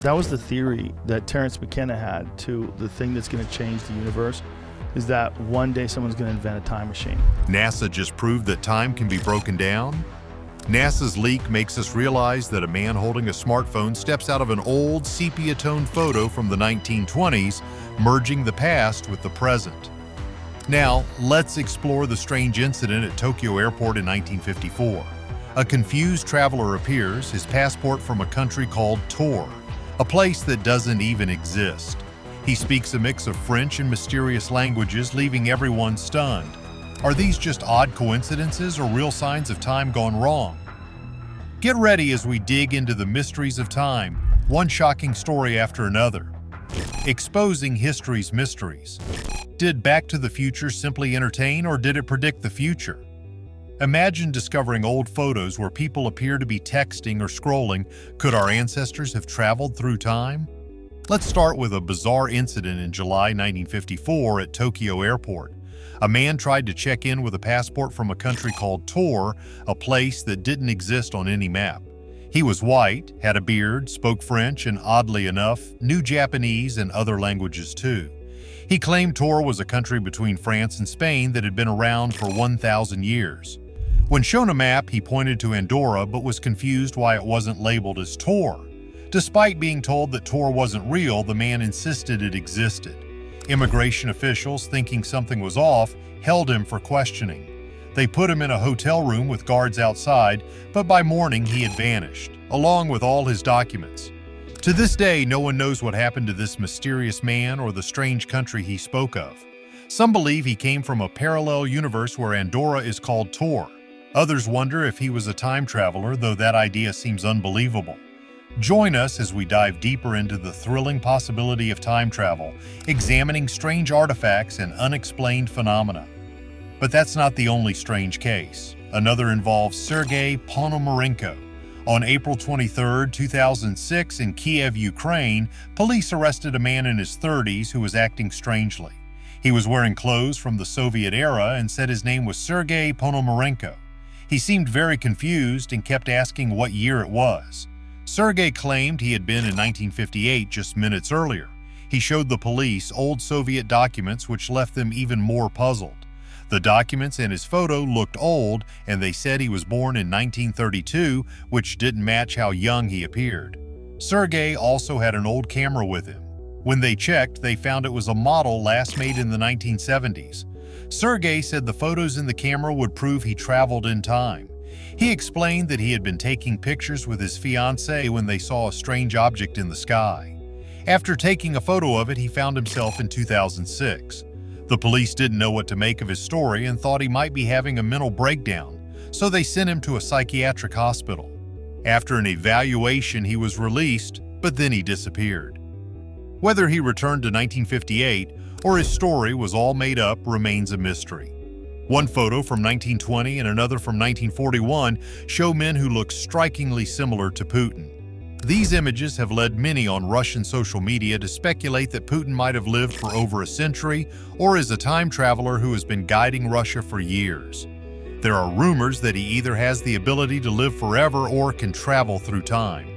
That was the theory that Terence McKenna had to the thing that's going to change the universe, is that one day someone's going to invent a time machine. NASA just proved that time can be broken down? NASA's leak makes us realize that a man holding a smartphone steps out of an old sepia-toned photo from the 1920s, merging the past with the present. Now, let's explore the strange incident at Tokyo Airport in 1954. A confused traveler appears, his passport from a country called Tor, a place that doesn't even exist. He speaks a mix of French and mysterious languages, leaving everyone stunned. Are these just odd coincidences or real signs of time gone wrong? Get ready as we dig into the mysteries of time, one shocking story after another. Exposing history's mysteries. Did Back to the Future simply entertain, or did it predict the future? Imagine discovering old photos where people appear to be texting or scrolling. Could our ancestors have traveled through time? Let's start with a bizarre incident in July 1954 at Tokyo Airport. A man tried to check in with a passport from a country called Tor, a place that didn't exist on any map. He was white, had a beard, spoke French, and oddly enough, knew Japanese and other languages too. He claimed Tor was a country between France and Spain that had been around for 1,000 years. When shown a map, he pointed to Andorra but was confused why it wasn't labeled as Tor. Despite being told that Tor wasn't real, the man insisted it existed. Immigration officials, thinking something was off, held him for questioning. They put him in a hotel room with guards outside, but by morning he had vanished, along with all his documents. To this day, no one knows what happened to this mysterious man or the strange country he spoke of. Some believe he came from a parallel universe where Andorra is called Tor. Others wonder if he was a time traveler, though that idea seems unbelievable. Join us as we dive deeper into the thrilling possibility of time travel, examining strange artifacts and unexplained phenomena. But that's not the only strange case. Another involves Sergei Ponomarenko. On April 23, 2006, in Kiev, Ukraine, police arrested a man in his 30s who was acting strangely. He was wearing clothes from the Soviet era and said his name was Sergei Ponomarenko. He seemed very confused and kept asking what year it was. Sergei claimed he had been in 1958 just minutes earlier. He showed the police old Soviet documents which left them even more puzzled. The documents and his photo looked old, and they said he was born in 1932, which didn't match how young he appeared. Sergei also had an old camera with him. When they checked, they found it was a model last made in the 1970s. Sergei said the photos in the camera would prove he traveled in time. He explained that he had been taking pictures with his fiancée when they saw a strange object in the sky. After taking a photo of it, he found himself in 2006. The police didn't know what to make of his story and thought he might be having a mental breakdown, so they sent him to a psychiatric hospital. After an evaluation, he was released, but then he disappeared. Whether he returned to 1958 or his story was all made up remains a mystery. One photo from 1920 and another from 1941 show men who look strikingly similar to Putin. These images have led many on Russian social media to speculate that Putin might have lived for over a century or is a time traveler who has been guiding Russia for years. There are rumors that he either has the ability to live forever or can travel through time.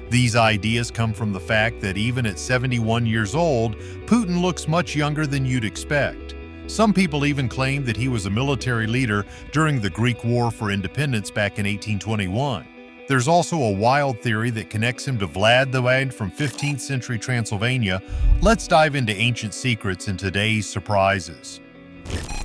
These ideas come from the fact that even at 71 years old, Putin looks much younger than you'd expect. Some people even claim that he was a military leader during the Greek War for Independence back in 1821. There's also a wild theory that connects him to Vlad the Ivan from 15th century Transylvania. Let's dive into ancient secrets in today's surprises.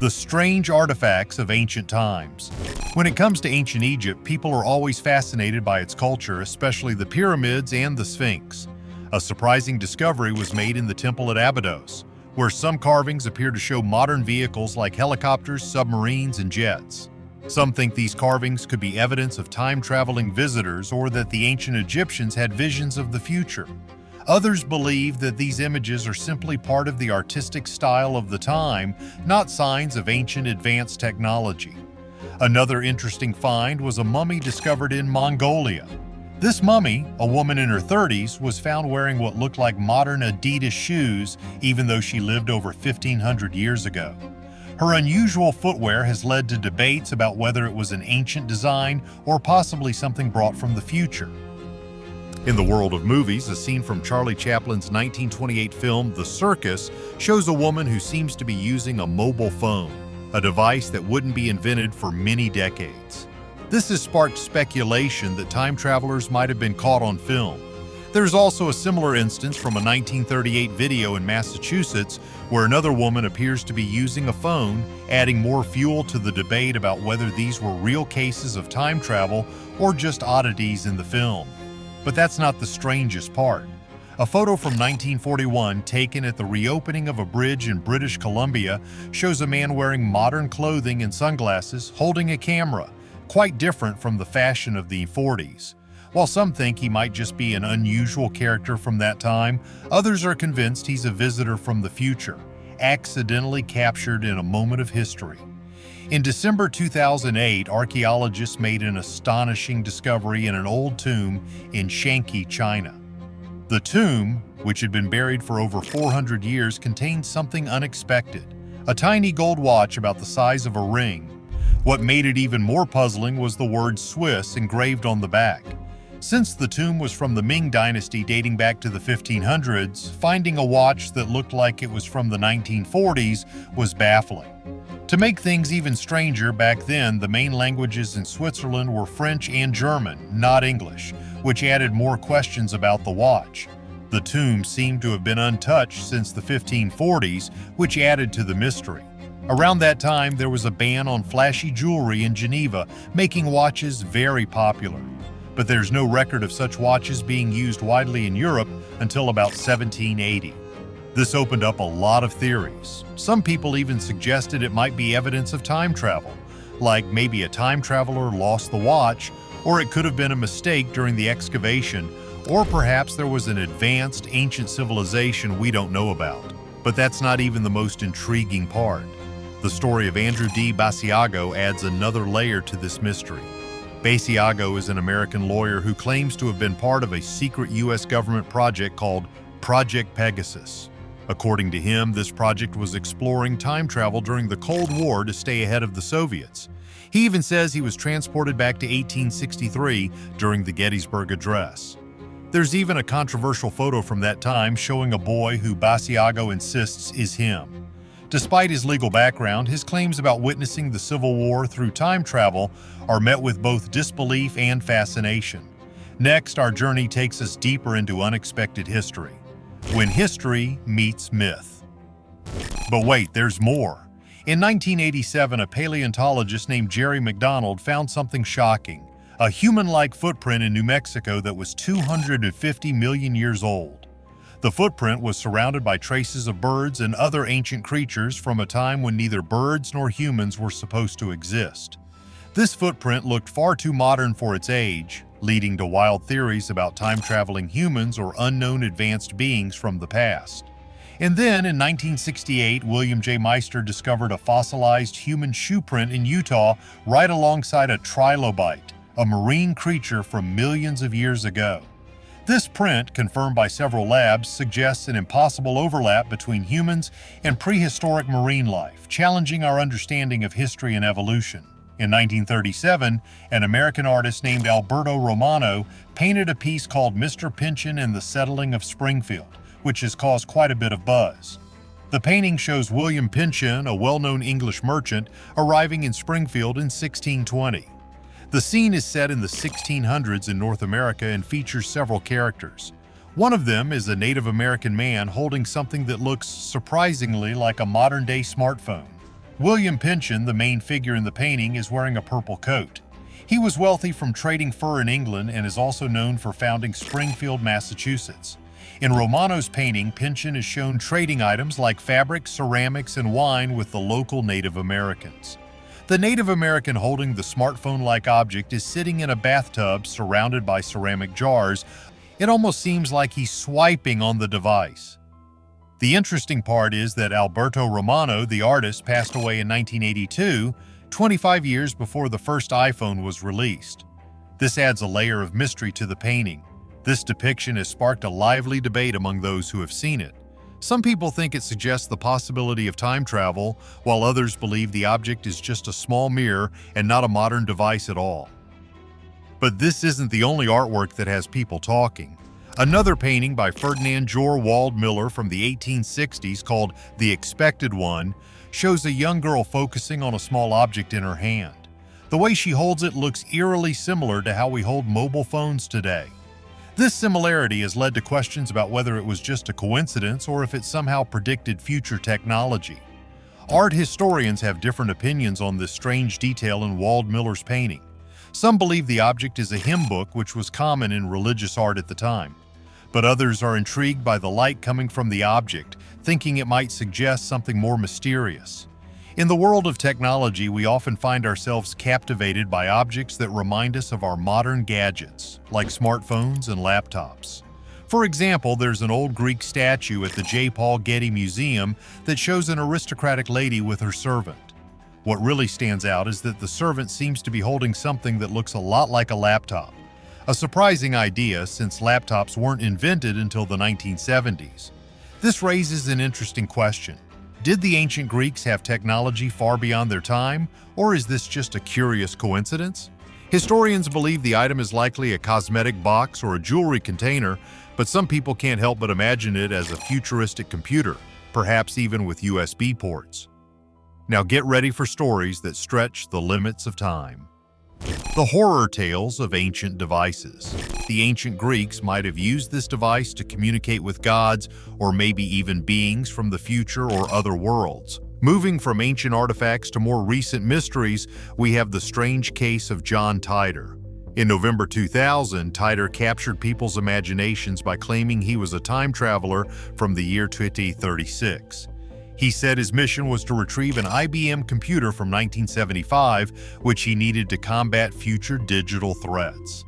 The strange artifacts of ancient times. When it comes to ancient Egypt, people are always fascinated by its culture, especially the pyramids and the Sphinx. A surprising discovery was made in the temple at Abydos, where some carvings appear to show modern vehicles like helicopters, submarines, and jets. Some think these carvings could be evidence of time-traveling visitors or that the ancient Egyptians had visions of the future. Others believe that these images are simply part of the artistic style of the time, not signs of ancient advanced technology. Another interesting find was a mummy discovered in Mongolia. This mummy, a woman in her 30s, was found wearing what looked like modern Adidas shoes, even though she lived over 1,500 years ago. Her unusual footwear has led to debates about whether it was an ancient design or possibly something brought from the future. In the world of movies, a scene from Charlie Chaplin's 1928 film The Circus shows a woman who seems to be using a mobile phone, a device that wouldn't be invented for many decades. This has sparked speculation that time travelers might have been caught on film. There's also a similar instance from a 1938 video in Massachusetts where another woman appears to be using a phone, adding more fuel to the debate about whether these were real cases of time travel or just oddities in the film. But that's not the strangest part. A photo from 1941 taken at the reopening of a bridge in British Columbia shows a man wearing modern clothing and sunglasses holding a camera, quite different from the fashion of the 40s. While some think he might just be an unusual character from that time, others are convinced he's a visitor from the future, accidentally captured in a moment of history. In December 2008, archaeologists made an astonishing discovery in an old tomb in Shanxi, China. The tomb, which had been buried for over 400 years, contained something unexpected, a tiny gold watch about the size of a ring. What made it even more puzzling was the word Swiss engraved on the back. Since the tomb was from the Ming Dynasty dating back to the 1500s, finding a watch that looked like it was from the 1940s was baffling. To make things even stranger, back then the main languages in Switzerland were French and German, not English, which added more questions about the watch. The tomb seemed to have been untouched since the 1540s, which added to the mystery. Around that time, there was a ban on flashy jewelry in Geneva, making watches very popular. But there's no record of such watches being used widely in Europe until about 1780. This opened up a lot of theories. Some people even suggested it might be evidence of time travel, like maybe a time traveler lost the watch, or it could have been a mistake during the excavation, or perhaps there was an advanced ancient civilization we don't know about. But that's not even the most intriguing part. The story of Andrew D. Basiago adds another layer to this mystery. Basiago is an American lawyer who claims to have been part of a secret U.S. government project called Project Pegasus. According to him, this project was exploring time travel during the Cold War to stay ahead of the Soviets. He even says he was transported back to 1863 during the Gettysburg Address. There's even a controversial photo from that time showing a boy who Basiago insists is him. Despite his legal background, his claims about witnessing the Civil War through time travel are met with both disbelief and fascination. Next, our journey takes us deeper into unexpected history, when history meets myth. But wait, there's more. In 1987, a paleontologist named Jerry McDonald found something shocking, a human-like footprint in New Mexico that was 250 million years old. The footprint was surrounded by traces of birds and other ancient creatures from a time when neither birds nor humans were supposed to exist. This footprint looked far too modern for its age, leading to wild theories about time-traveling humans or unknown advanced beings from the past. And then, in 1968, William J. Meister discovered a fossilized human shoe print in Utah right alongside a trilobite, a marine creature from millions of years ago. This print, confirmed by several labs, suggests an impossible overlap between humans and prehistoric marine life, challenging our understanding of history and evolution. In 1937, an American artist named Alberto Romano painted a piece called Mr. Pynchon and the Settling of Springfield, which has caused quite a bit of buzz. The painting shows William Pynchon, a well-known English merchant, arriving in Springfield in 1620. The scene is set in the 1600s in North America and features several characters. One of them is a Native American man holding something that looks surprisingly like a modern-day smartphone. William Pynchon, the main figure in the painting, is wearing a purple coat. He was wealthy from trading fur in England and is also known for founding Springfield, Massachusetts. In Romano's painting, Pynchon is shown trading items like fabric, ceramics, and wine with the local Native Americans. The Native American holding the smartphone-like object is sitting in a bathtub surrounded by ceramic jars. It almost seems like he's swiping on the device. The interesting part is that Alberto Romano, the artist, passed away in 1982, 25 years before the first iPhone was released. This adds a layer of mystery to the painting. This depiction has sparked a lively debate among those who have seen it. Some people think it suggests the possibility of time travel, while others believe the object is just a small mirror and not a modern device at all. But this isn't the only artwork that has people talking. Another painting by Ferdinand Jor Waldmiller from the 1860s called The Expected One shows a young girl focusing on a small object in her hand. The way she holds it looks eerily similar to how we hold mobile phones today. This similarity has led to questions about whether it was just a coincidence or if it somehow predicted future technology. Art historians have different opinions on this strange detail in Waldmiller's painting. Some believe the object is a hymn book, which was common in religious art at the time. But others are intrigued by the light coming from the object, thinking it might suggest something more mysterious. In the world of technology, we often find ourselves captivated by objects that remind us of our modern gadgets, like smartphones and laptops. For example, there's an old Greek statue at the J. Paul Getty Museum that shows an aristocratic lady with her servant. What really stands out is that the servant seems to be holding something that looks a lot like a laptop. A surprising idea, since laptops weren't invented until the 1970s. This raises an interesting question. Did the ancient Greeks have technology far beyond their time, or is this just a curious coincidence? Historians believe the item is likely a cosmetic box or a jewelry container, but some people can't help but imagine it as a futuristic computer, perhaps even with USB ports. Now get ready for stories that stretch the limits of time. The horror tales of ancient devices. The ancient Greeks might have used this device to communicate with gods or maybe even beings from the future or other worlds. Moving from ancient artifacts to more recent mysteries, we have the strange case of John Titor. In November 2000, Titor captured people's imaginations by claiming he was a time traveler from the year 2036. He said his mission was to retrieve an IBM computer from 1975, which he needed to combat future digital threats.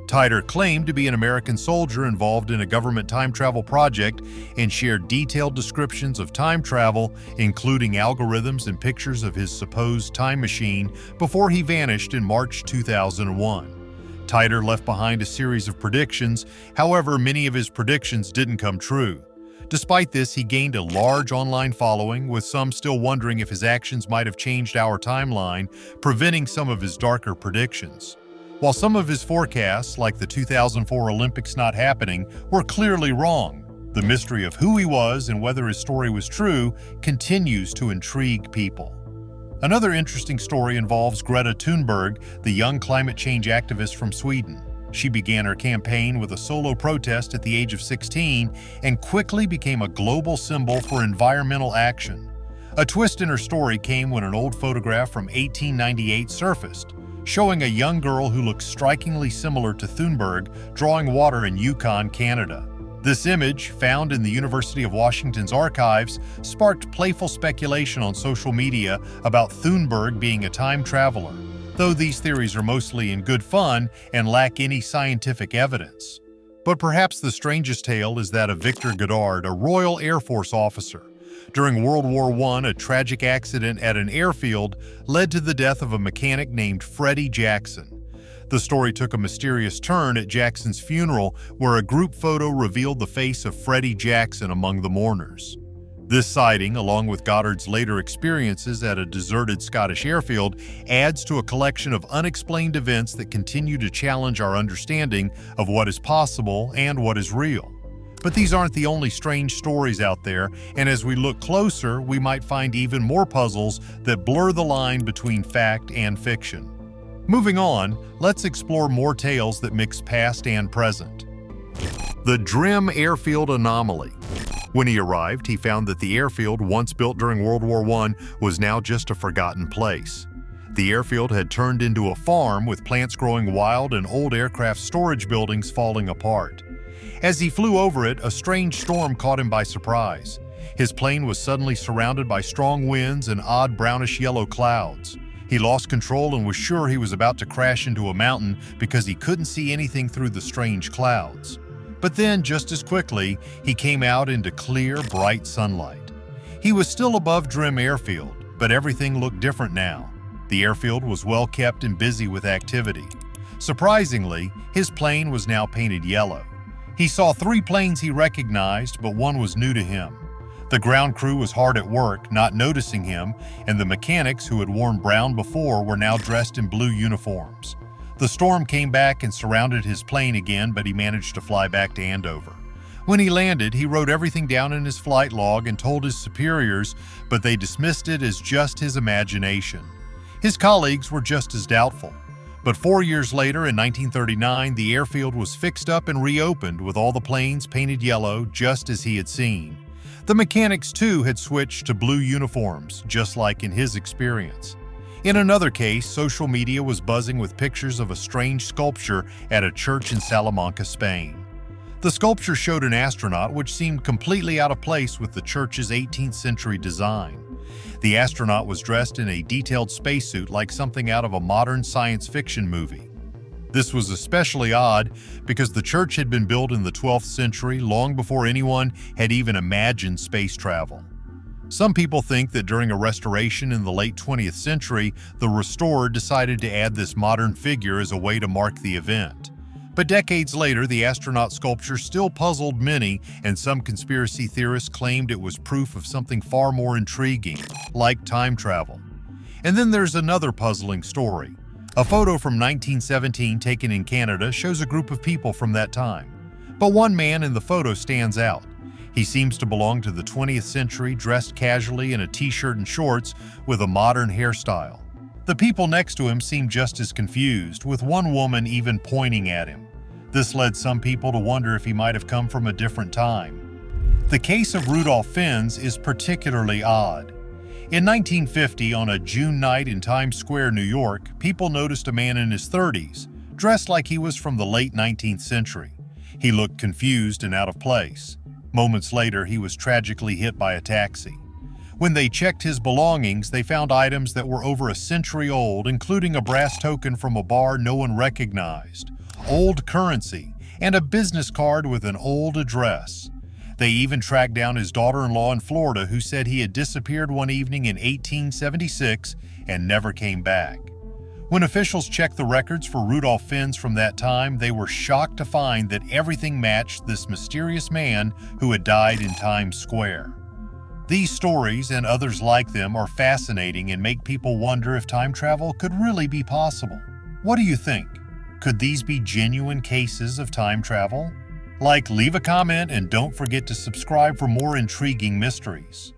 Titor claimed to be an American soldier involved in a government time travel project and shared detailed descriptions of time travel, including algorithms and pictures of his supposed time machine, before he vanished in March 2001. Titor left behind a series of predictions, however, many of his predictions didn't come true. Despite this, he gained a large online following, with some still wondering if his actions might have changed our timeline, preventing some of his darker predictions. While some of his forecasts, like the 2004 Olympics not happening, were clearly wrong, the mystery of who he was and whether his story was true continues to intrigue people. Another interesting story involves Greta Thunberg, the young climate change activist from Sweden. She began her campaign with a solo protest at the age of 16 and quickly became a global symbol for environmental action. A twist in her story came when an old photograph from 1898 surfaced, showing a young girl who looked strikingly similar to Thunberg drawing water in Yukon, Canada. This image, found in the University of Washington's archives, sparked playful speculation on social media about Thunberg being a time traveler, though these theories are mostly in good fun and lack any scientific evidence. But perhaps the strangest tale is that of Victor Goddard, a Royal Air Force officer. During World War I, a tragic accident at an airfield led to the death of a mechanic named Freddie Jackson. The story took a mysterious turn at Jackson's funeral, where a group photo revealed the face of Freddie Jackson among the mourners. This sighting, along with Goddard's later experiences at a deserted Scottish airfield, adds to a collection of unexplained events that continue to challenge our understanding of what is possible and what is real. But these aren't the only strange stories out there, and as we look closer, we might find even more puzzles that blur the line between fact and fiction. Moving on, let's explore more tales that mix past and present. The Drim Airfield Anomaly. When he arrived, he found that the airfield, once built during World War I, was now just a forgotten place. The airfield had turned into a farm with plants growing wild and old aircraft storage buildings falling apart. As he flew over it, a strange storm caught him by surprise. His plane was suddenly surrounded by strong winds and odd brownish-yellow clouds. He lost control and was sure he was about to crash into a mountain because he couldn't see anything through the strange clouds. But then, just as quickly, he came out into clear, bright sunlight. He was still above Drim Airfield, but everything looked different now. The airfield was well kept and busy with activity. Surprisingly, his plane was now painted yellow. He saw 3 planes he recognized, but one was new to him. The ground crew was hard at work, not noticing him, and the mechanics who had worn brown before were now dressed in blue uniforms. The storm came back and surrounded his plane again, but he managed to fly back to Andover. When he landed, he wrote everything down in his flight log and told his superiors, but they dismissed it as just his imagination. His colleagues were just as doubtful. But 4 years later, in 1939, the airfield was fixed up and reopened with all the planes painted yellow, just as he had seen. The mechanics, too, had switched to blue uniforms, just like in his experience. In another case, social media was buzzing with pictures of a strange sculpture at a church in Salamanca, Spain. The sculpture showed an astronaut which seemed completely out of place with the church's 18th century design. The astronaut was dressed in a detailed spacesuit like something out of a modern science fiction movie. This was especially odd because the church had been built in the 12th century, long before anyone had even imagined space travel. Some people think that during a restoration in the late 20th century, the restorer decided to add this modern figure as a way to mark the event. But decades later, the astronaut sculpture still puzzled many, and some conspiracy theorists claimed it was proof of something far more intriguing, like time travel. And then there's another puzzling story. A photo from 1917 taken in Canada shows a group of people from that time. But one man in the photo stands out. He seems to belong to the 20th century, dressed casually in a t-shirt and shorts with a modern hairstyle. The people next to him seem just as confused, with one woman even pointing at him. This led some people to wonder if he might have come from a different time. The case of Rudolph Fiennes is particularly odd. In 1950, on a June night in Times Square, New York, people noticed a man in his 30s, dressed like he was from the late 19th century. He looked confused and out of place. Moments later, he was tragically hit by a taxi. When they checked his belongings, they found items that were over a century old, including a brass token from a bar no one recognized, old currency, and a business card with an old address. They even tracked down his daughter-in-law in Florida, who said he had disappeared one evening in 1876 and never came back. When officials checked the records for Rudolph Fiennes from that time, they were shocked to find that everything matched this mysterious man who had died in Times Square. These stories and others like them are fascinating and make people wonder if time travel could really be possible. What do you think? Could these be genuine cases of time travel? Leave a comment and don't forget to subscribe for more intriguing mysteries.